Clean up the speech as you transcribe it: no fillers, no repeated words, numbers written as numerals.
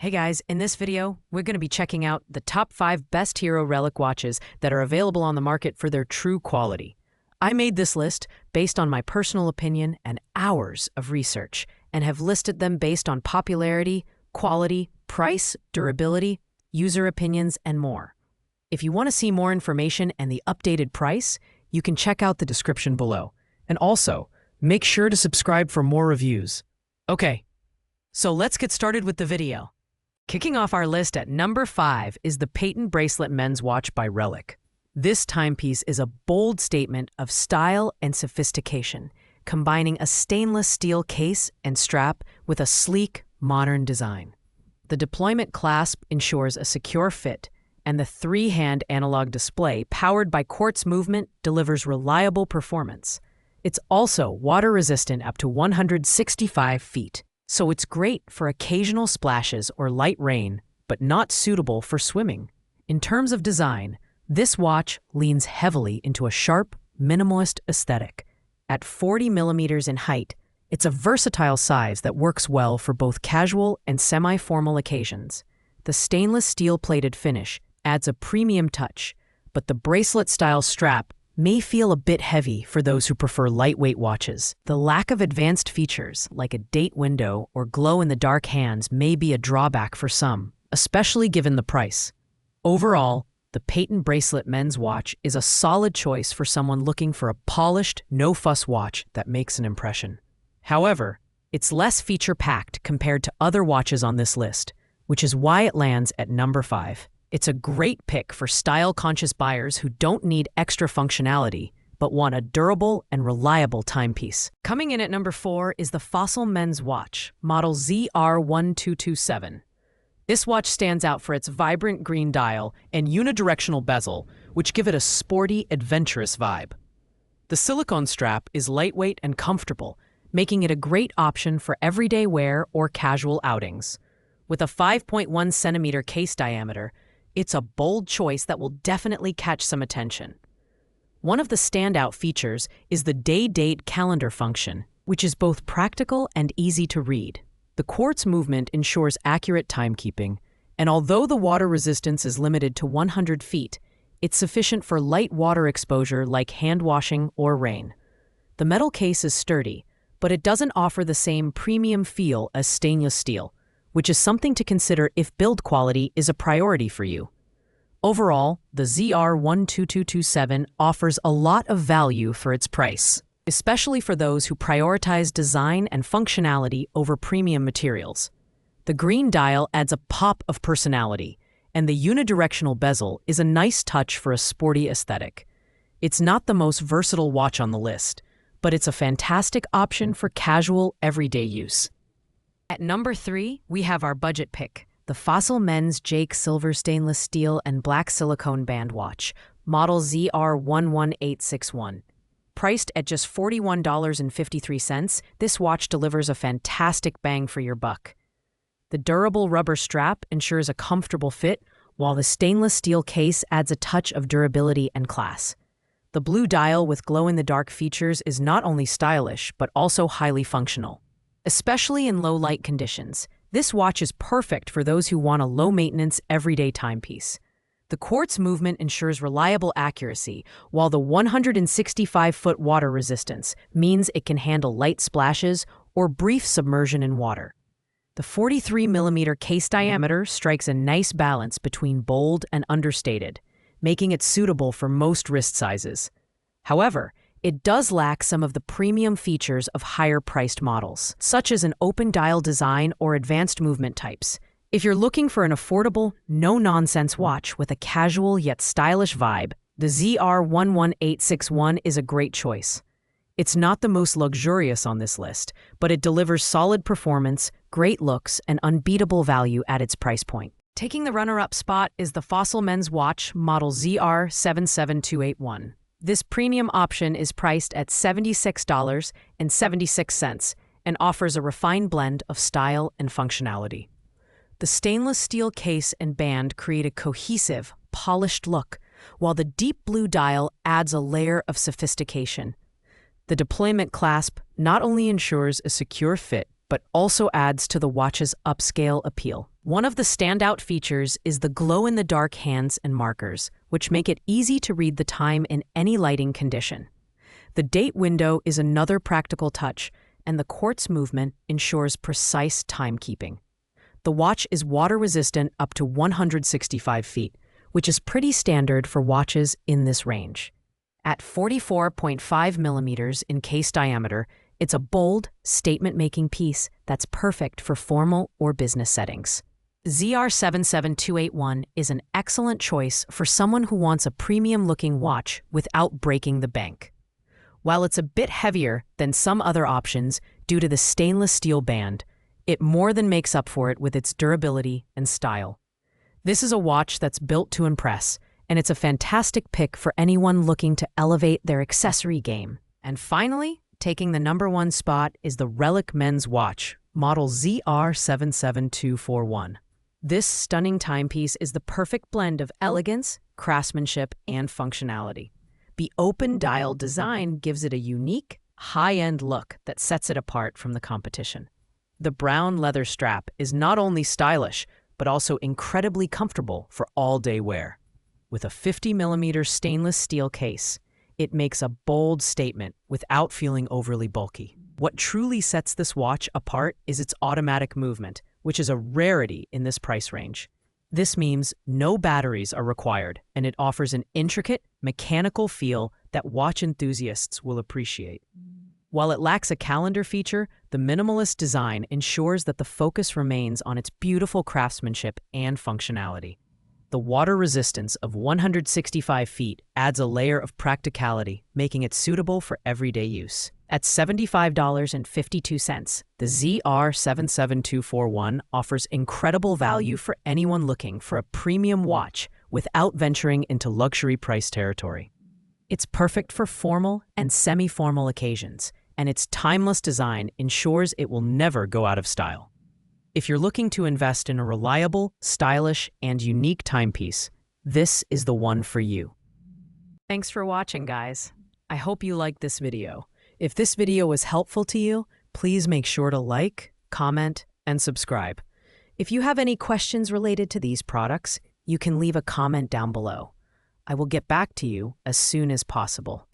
Hey guys, in this video, we're going to be checking out the top 5 best hero Relic watches that are available on the market for their true quality. I made this list based on my personal opinion and hours of research, and have listed them based on popularity, quality, price, durability, user opinions, and more. If you want to see more information and the updated price, you can check out the description below. And also, make sure to subscribe for more reviews. Okay, so let's get started with the video. Kicking off our list at number 5 is the Payton Bracelet Men's Watch by Relic. This timepiece is a bold statement of style and sophistication, combining a stainless steel case and strap with a sleek, modern design. The deployment clasp ensures a secure fit, and the 3-hand analog display powered by quartz movement delivers reliable performance. It's also water-resistant up to 165 feet. So it's great for occasional splashes or light rain, but not suitable for swimming. In terms of design, this watch leans heavily into a sharp, minimalist aesthetic. At 40 millimeters in height, it's a versatile size that works well for both casual and semi-formal occasions. The stainless steel-plated finish adds a premium touch, but the bracelet-style strap may feel a bit heavy for those who prefer lightweight watches. The lack of advanced features, like a date window or glow-in-the-dark hands, may be a drawback for some, especially given the price. Overall, the Payton Bracelet Men's Watch is a solid choice for someone looking for a polished, no-fuss watch that makes an impression. However, it's less feature-packed compared to other watches on this list, which is why it lands at number 5. It's a great pick for style-conscious buyers who don't need extra functionality, but want a durable and reliable timepiece. Coming in at number 4 is the Fossil Men's Watch, model ZR1227. This watch stands out for its vibrant green dial and unidirectional bezel, which give it a sporty, adventurous vibe. The silicone strap is lightweight and comfortable, making it a great option for everyday wear or casual outings. With a 5.1 centimeter case diameter, it's a bold choice that will definitely catch some attention. One of the standout features is the day-date calendar function, which is both practical and easy to read. The quartz movement ensures accurate timekeeping, and although the water resistance is limited to 100 feet, it's sufficient for light water exposure like hand washing or rain. The metal case is sturdy, but it doesn't offer the same premium feel as stainless steel, which is something to consider if build quality is a priority for you. Overall, the ZR1227 offers a lot of value for its price, especially for those who prioritize design and functionality over premium materials. The green dial adds a pop of personality, and the unidirectional bezel is a nice touch for a sporty aesthetic. It's not the most versatile watch on the list, but it's a fantastic option for casual, everyday use. At number 3, we have our budget pick, the Fossil Men's Jake Silver Stainless Steel and Black Silicone Band Watch, model ZR11861. Priced at just $41.53, this watch delivers a fantastic bang for your buck. The durable rubber strap ensures a comfortable fit, while the stainless steel case adds a touch of durability and class. The blue dial with glow-in-the-dark features is not only stylish, but also highly functional. Especially in low-light conditions, this watch is perfect for those who want a low-maintenance, everyday timepiece. The quartz movement ensures reliable accuracy, while the 165-foot water resistance means it can handle light splashes or brief submersion in water. The 43-millimeter case diameter strikes a nice balance between bold and understated, making it suitable for most wrist sizes. However, it does lack some of the premium features of higher-priced models, such as an open dial design or advanced movement types. If you're looking for an affordable, no-nonsense watch with a casual yet stylish vibe, the ZR11861 is a great choice. It's not the most luxurious on this list, but it delivers solid performance, great looks, and unbeatable value at its price point. Taking the runner-up spot is the Fossil Men's Watch, model ZR77281. This premium option is priced at $76.76 and offers a refined blend of style and functionality. The stainless steel case and band create a cohesive, polished look, while the deep blue dial adds a layer of sophistication. The deployment clasp not only ensures a secure fit, but also adds to the watch's upscale appeal. One of the standout features is the glow-in-the-dark hands and markers, which make it easy to read the time in any lighting condition. The date window is another practical touch, and the quartz movement ensures precise timekeeping. The watch is water-resistant up to 165 feet, which is pretty standard for watches in this range. At 44.5 millimeters in case diameter, it's a bold, statement-making piece that's perfect for formal or business settings. ZR77281 is an excellent choice for someone who wants a premium-looking watch without breaking the bank. While it's a bit heavier than some other options due to the stainless steel band, it more than makes up for it with its durability and style. This is a watch that's built to impress, and it's a fantastic pick for anyone looking to elevate their accessory game. And finally, taking the #1 spot is the Relic men's watch, model ZR77241. This stunning timepiece is the perfect blend of elegance, craftsmanship, and functionality. The open dial design gives it a unique, high-end look that sets it apart from the competition. The brown leather strap is not only stylish, but also incredibly comfortable for all-day wear. With a 50mm stainless steel case, it makes a bold statement without feeling overly bulky. What truly sets this watch apart is its automatic movement, which is a rarity in this price range. This means no batteries are required, and it offers an intricate, mechanical feel that watch enthusiasts will appreciate. While it lacks a calendar feature, the minimalist design ensures that the focus remains on its beautiful craftsmanship and functionality. The water resistance of 165 feet adds a layer of practicality, making it suitable for everyday use. At $75.52, the ZR77241 offers incredible value for anyone looking for a premium watch without venturing into luxury price territory. It's perfect for formal and semi-formal occasions, and its timeless design ensures it will never go out of style. If you're looking to invest in a reliable, stylish, and unique timepiece, this is the one for you. Thanks for watching, guys. I hope you liked this video. If this video was helpful to you, please make sure to like, comment, and subscribe. If you have any questions related to these products, you can leave a comment down below. I will get back to you as soon as possible.